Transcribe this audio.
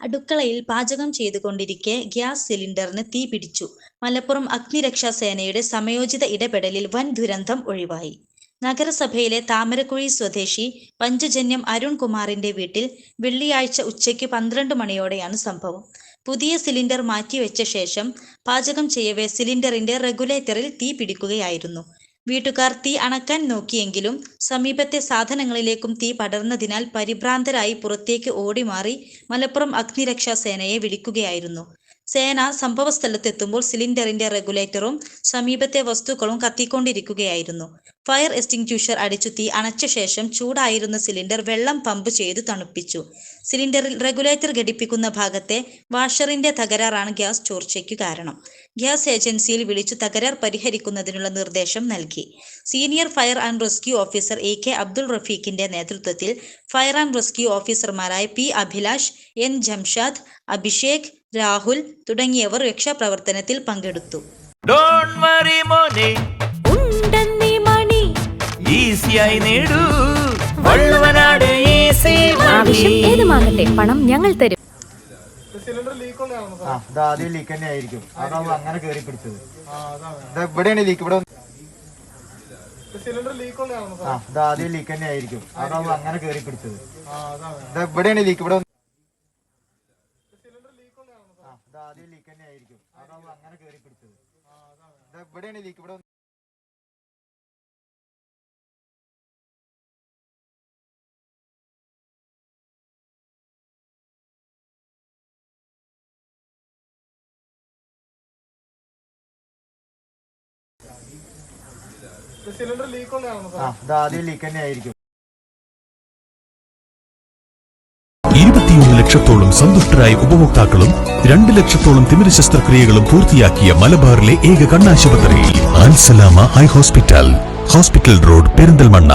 അടുക്കളയിൽ പാചകം ചെയ്തുകൊണ്ടിരിക്കെ ഗ്യാസ് സിലിണ്ടറിന് തീ പിടിച്ചു. മലപ്പുറം അഗ്നിരക്ഷാസേനയുടെ സമയോചിത ഇടപെടലിൽ വൻ ദുരന്തം ഒഴിവായി. നഗരസഭയിലെ താമരക്കുഴി സ്വദേശി പഞ്ചജന്യം അരുൺ കുമാറിന്റെ വീട്ടിൽ വെള്ളിയാഴ്ച ഉച്ചയ്ക്ക് 12 മണിയോടെയാണ് സംഭവം. പുതിയ സിലിണ്ടർ മാറ്റിവെച്ച ശേഷം പാചകം ചെയ്യവേ സിലിണ്ടറിന്റെ റെഗുലേറ്ററിൽ തീ പിടിക്കുകയായിരുന്നു. വീട്ടുകാർ തീ അണക്കാൻ നോക്കിയെങ്കിലും സമീപത്തെ സാധനങ്ങളിലേക്കും തീ പടർന്നതിനാൽ പരിഭ്രാന്തരായി പുറത്തേക്ക് ഓടിമാറി മലപ്പുറം അഗ്നിരക്ഷാസേനയെ വിളിക്കുകയായിരുന്നു. സേന സംഭവസ്ഥലത്തെത്തുമ്പോൾ സിലിണ്ടറിന്റെ റെഗുലേറ്ററും സമീപത്തെ വസ്തുക്കളും കത്തിക്കൊണ്ടിരിക്കുകയായിരുന്നു. ഫയർ എക്സ്റ്റിങ്ക്യൂഷർ അടിച്ചു തീ അണച്ച ശേഷം ചൂടായിരുന്ന സിലിണ്ടർ വെള്ളം പമ്പ് ചെയ്തു തണുപ്പിച്ചു. സിലിണ്ടറിൽ റെഗുലേറ്റർ ഘടിപ്പിക്കുന്ന ഭാഗത്തെ വാഷറിന്റെ തകരാറാണ് ഗ്യാസ് ചോർച്ചയ്ക്കു കാരണം. ഗ്യാസ് ഏജൻസിയിൽ വിളിച്ചു തകരാർ പരിഹരിക്കുന്നതിനുള്ള നിർദ്ദേശം നൽകി. Senior fire and rescue officer AK Abdul റഫീഖിന്റെ നേതൃത്വത്തിൽ ഫയർ ആൻഡ് റെസ്ക്യൂ ഓഫീസർമാരായ P അഭിലാഷ്, N ജംഷാദ്, അഭിഷേക്, രാഹുൽ തുടങ്ങിയവർ രക്ഷാപ്രവർത്തനത്തിൽ പങ്കെടുത്തു. ആവശ്യം ഏതുമാകട്ടെ, പണം ഞങ്ങൾ തരും. സിലിണ്ടർ ലീക്ക് ആദ്യം ലീക്ക് തന്നെ ആയിരിക്കും. അതാവും അങ്ങനെ കയറി പിടിച്ചത്. ഇവിടെയാണ് ലീക്ക്. ഇവിടെ സിലിണ്ടർ ലീക്ക് ആദ്യം ലീക്ക് തന്നെ ആയിരിക്കും. അതാവും അങ്ങനെ കയറി പിടിച്ചത്. ഇവിടെയാണ് ലീക്ക്. ഇവിടെ ആദ്യം ലീക്ക് തന്നെ ആയിരിക്കും. അതാവും അങ്ങനെ കയറി പിടിച്ചത്. ഇവിടെയാണ് ലീക്ക്. ഇവിടെ സിലിണ്ടർ ലീക്ക് ആദ്യം ലീക്ക് തന്നെ ആയിരിക്കും. 21 ലക്ഷത്തോളം സന്തുഷ്ടരായ ഉപഭോക്താക്കളും 2 ലക്ഷത്തോളം തിമിര ശസ്ത്രക്രിയകളും പൂർത്തിയാക്കിയ മലബാറിലെ ഏക കണ്ണാശുപത്രി അൽ സലാമ ഹൈ ഹോസ്പിറ്റൽ റോഡ്, പെരിന്തൽമണ്ണ.